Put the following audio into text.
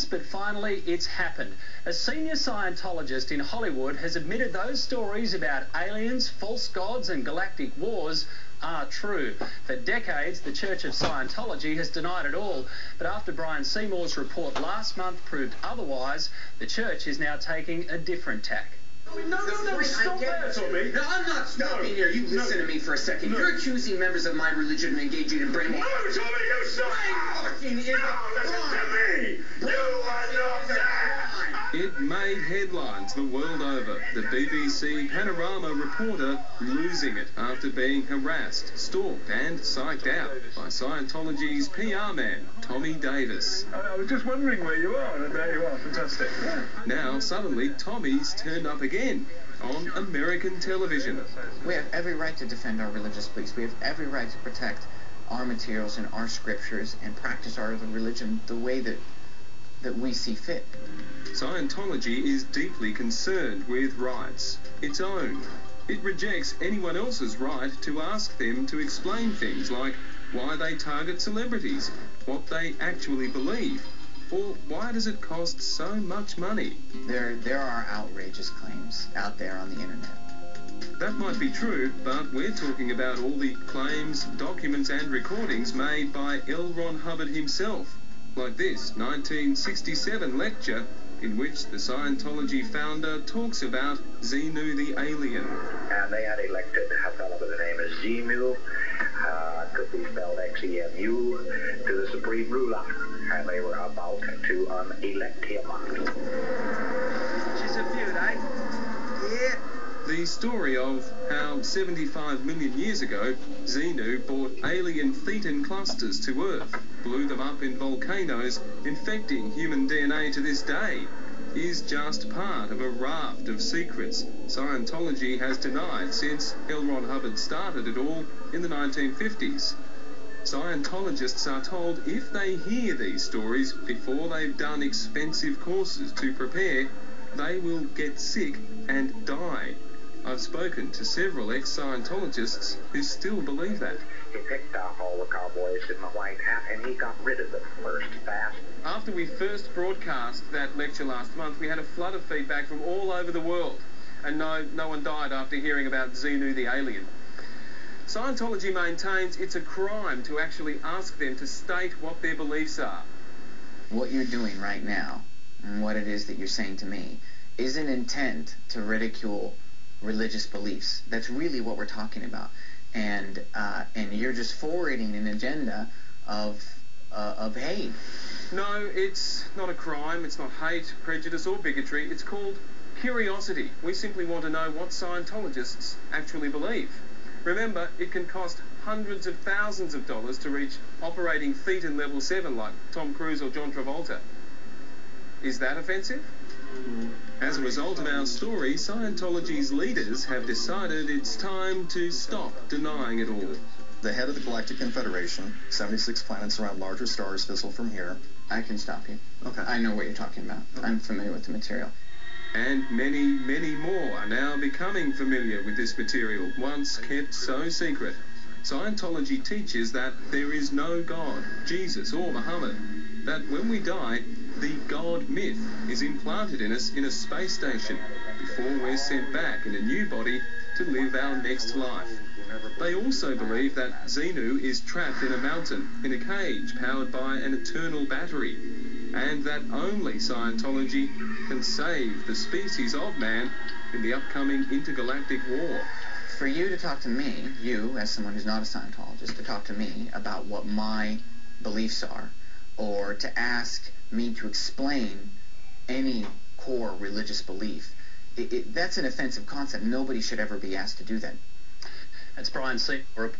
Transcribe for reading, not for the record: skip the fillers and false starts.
but finally it's happened. A senior Scientologist in Hollywood has admitted those stories about aliens, false gods and galactic wars are true. For decades, the Church of Scientology has denied it all. But after Brian Seymour's report last month proved otherwise, the church is now taking a different tack. No, stop that, Tommy. No, I'm not stopping here. You listen to me for a second. You're accusing members of my religion of engaging in brainwashing. No, Tommy, you stop! Brainwashing is a listen to me! You are not there! It made headlines the world over. The BBC Panorama reporter losing it after being harassed, stalked and psyched out by Scientology's PR man, Tommy Davis. I was just wondering where you are, and there you are. Fantastic. Yeah. Now, suddenly, Tommy's turned up again on American television. We have every right to defend our religious beliefs. We have every right to protect our materials and our scriptures and practice our religion the way that we see fit. Scientology is deeply concerned with rights, its own. It rejects anyone else's right to ask them to explain things like why they target celebrities, what they actually believe, or why does it cost so much money? There are outrageous claims out there on the internet. That might be true, but we're talking about all the claims, documents and recordings made by L. Ron Hubbard himself, like this 1967 lecture in which the Scientology founder talks about Xenu the alien. And they had elected a fellow by the name of Xenu, could be spelled Xenu, to the supreme ruler, and they were about to elect him. She's a feud, eh? Yeah. The story of how 75 million years ago, Xenu brought alien thetan clusters to Earth, blew them up in volcanoes, infecting human DNA to this day, is just part of a raft of secrets Scientology has denied since L. Ron Hubbard started it all in the 1950s. Scientologists are told if they hear these stories before they've done expensive courses to prepare, they will get sick and die. I've spoken to several ex-Scientologists who still believe that. He picked off all the cowboys in the white hat, and he got rid of them first, fast. After we first broadcast that lecture last month, we had a flood of feedback from all over the world. And no one died after hearing about Xenu the alien. Scientology maintains it's a crime to actually ask them to state what their beliefs are. What you're doing right now, and what it is that you're saying to me, is an intent to ridicule religious beliefs. That's really what we're talking about. And you're just forwarding an agenda of hate. No, it's not a crime. It's not hate, prejudice or bigotry. It's called curiosity. We simply want to know what Scientologists actually believe. Remember, it can cost hundreds of thousands of dollars to reach operating thetan level 7 like Tom Cruise or John Travolta. Is that offensive? As a result of our story, Scientology's leaders have decided it's time to stop denying it all. The head of the Galactic Confederation, 76 planets around larger stars fizzle from here. I can stop you. Okay. I know what you're talking about. Okay. I'm familiar with the material. And many, many more are now becoming familiar with this material, once kept so secret. Scientology teaches that there is no God, Jesus or Muhammad, that when we die, the God myth is implanted in us in a space station before we're sent back in a new body to live our next life. They also believe that Xenu is trapped in a mountain, in a cage powered by an eternal battery, and that only Scientology can save the species of man in the upcoming intergalactic war. For you to talk to me, you, as someone who's not a Scientologist, to talk to me about what my beliefs are, or to ask me to explain any core religious belief, that's an offensive concept. Nobody should ever be asked to do that. That's Brian Seymour.